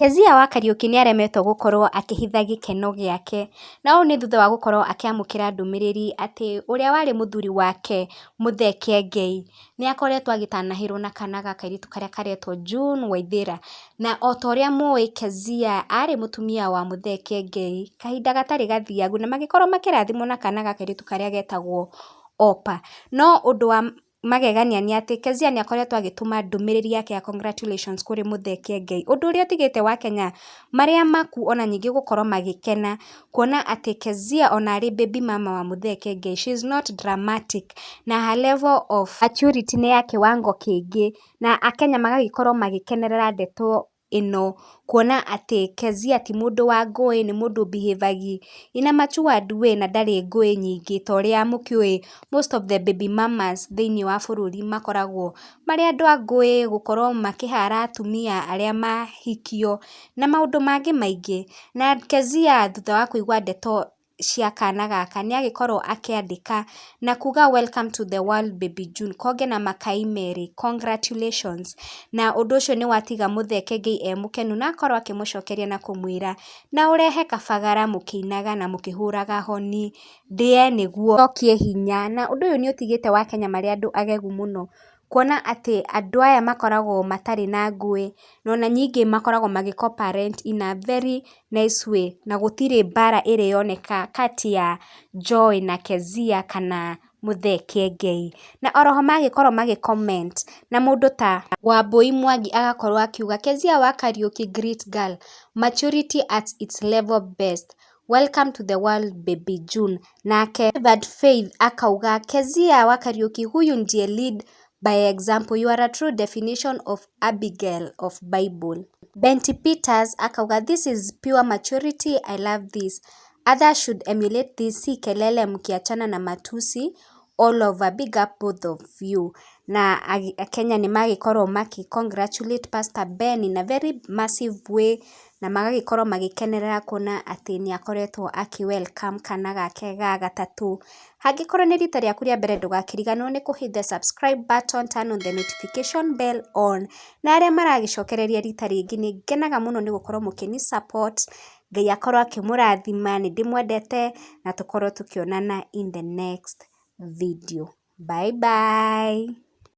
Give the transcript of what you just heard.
Keziah Wa Kariuki nĩ aremetwo gũkorwo akĩhitha gĩkeno gĩake, na ũũ nĩ thutha wa gũkorwo akĩamũkĩra ndũmĩrĩri atĩ ũrĩa warĩ mũthuri wake Muthee Kiengei nĩ akoretwo agĩtanahĩrwo na kana ga kairĩtu karĩa karetwo June Waithĩra, na o ta ũrĩa mũĩ Keziah arĩ mũtumia wa Muthee Kiengei kahinda gatarĩ gathiangu, na magĩkorwo makĩrathimwo na kana ga kairĩtu karĩa getagwo Opa. No ũndũ wa magegania nĩ atĩ Keziah nĩ akoretwo agĩtũma ndũmĩrĩri yake ya congratulations kũrĩ Muthee Kiengei, ũndũ ũrĩa ũtigĩte Wakenya marĩa maku ona ningĩ gũkorwo magĩkena kuona atĩ Keziah ona arĩ baby mama wa Muthee Kiengei, she is not dramatic, na her level of maturity nĩ ya kĩwango kĩngĩ, na Akenya magagĩkorwo magĩkenerera ndeto ĩno kuona atĩ Keziah ti mũndũ wa ngũĩ, nĩ mũndũ ũbihavaga in a matured way na ndarĩ ngũĩ nyingĩ ta ũrĩa mũkĩũĩ most of the baby mamas thĩinĩ wa bũrũri makoragwo marĩ andũ a ngũĩ, gũkorwo makĩhara atumia arĩa mahikio na maũndũ mangĩ maingĩ. Na Keziah thutha wa kũigua ndeto cia kana gaka nĩ agĩkorwo akĩandĩka na kuga welcome to the world baby June, konge na makai merĩ congratulations, na ũndũ ũcio nĩ watiga Muthee Kiengei e mũkenu na akorwo akĩmũcokeria na kũmwĩra na ũrehe kabagara mũkĩinaga na mũkĩhũraga honi ndĩe nĩguo cokie hinya, na ũndũ ũyũ nĩ ũtigĩte Wakenya marĩ andũ agegu mũno kuona atĩ andũ aya makoragwo matarĩ na ngũĩ na ona ningĩ makoragwo magĩ-cooperate in a very nice way, na gũtirĩ mbara ĩrĩoneka kati ya Joy na Keziah kana Muthee Kiengei, na oroho magĩkorwo magĩ-comment na mũndũ ta Wambui Mwangi agakorwo akiuga Keziah Wa Kariuki great girl, maturity at its level best, welcome to the world baby June. Nake Favored Faith akauga Keziah Wa Kariuki, huyu ndiye lead by example, you are a true definition of Abigail of Bible. Benti Peters akauga this is pure maturity, I love this, others should emulate this, si kelele mkiachana na matusi all over, big up both of you. Na Kenya nĩ magĩkorwo maki-congratulate Pastor Ben in a very massive way, na magagĩkorwo magĩkenerera kuona atĩ nĩ akoretwo akĩ-welcome kana gake ga gatatũ. Hangĩkorwo nĩ rita rĩaku rĩa mbere ndũgakĩriganĩrwo nĩ kũ-hit the subscribe button, turn on the notification bell on, na arĩa maragĩcokereria rita rĩngĩ nĩ ngenaga mũno nĩ gũkorwo mũkĩni-support. Ngai akorwo akĩmũrathima, nĩ ndĩmwendete na tũkorwo tũkĩonana in the next video. Bye bye.